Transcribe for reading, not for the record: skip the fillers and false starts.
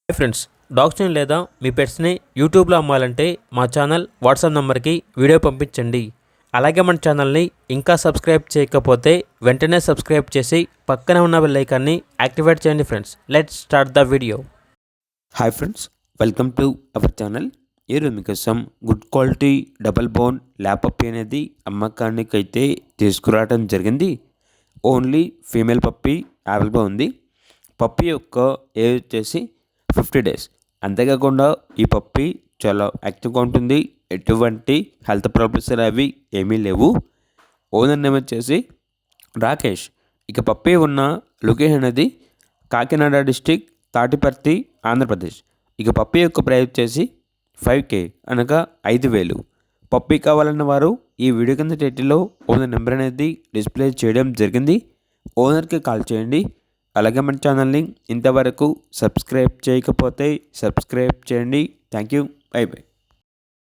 Hi friends, డాగ్స్ని లేదా మీ పెట్స్ని యూట్యూబ్లో అమ్మాలంటే మా ఛానల్ వాట్సాప్ నెంబర్కి వీడియో పంపించండి. అలాగే మన ఛానల్ని ఇంకా సబ్స్క్రైబ్ చేయకపోతే వెంటనే సబ్స్క్రైబ్ చేసి పక్కనే ఉన్న బెల్ ఐకాన్ని యాక్టివేట్ చేయండి. Friends, let's start the video. Hi friends, welcome to our channel. ఈరోజు మీకోసం good quality double bone lap puppy అనేది అమ్మకానికి అయితే తీసుకురావడం జరిగింది. ఓన్లీ ఫీమేల్ పప్పీ అవైలబుల్ ఉంది. పప్పీ యొక్క ఏజ్ వచ్చేసి 50 days. అంతేకాకుండా ఈ పప్పీ చాలా యాక్టివ్గా ఉంటుంది. ఎటువంటి హెల్త్ ప్రాబ్లమ్స్ అనేవి ఏమీ లేవు. ఓనర్ నేమ్ వచ్చేసి రాకేష్. ఇక పప్పీ ఉన్న లొకేషన్ అనేది కాకినాడ డిస్టిక్, తాటిపర్తి, ఆంధ్రప్రదేశ్. ఇక పప్పీ యొక్క ప్రైస్ వచ్చేసి 5K అనగా 5,000. పప్పీ కావాలన్న వారు ఈ వీడియో కింద టైటిల్లో ఓనర్ నెంబర్ అనేది డిస్ప్లే చేయడం జరిగింది. ఓనర్కి కాల్ చేయండి. అలాగే మన ఛానల్ని ఇంతవరకు సబ్స్క్రైబ్ చేయకపోతే సబ్స్క్రైబ్ చేయండి. Thank you. By by.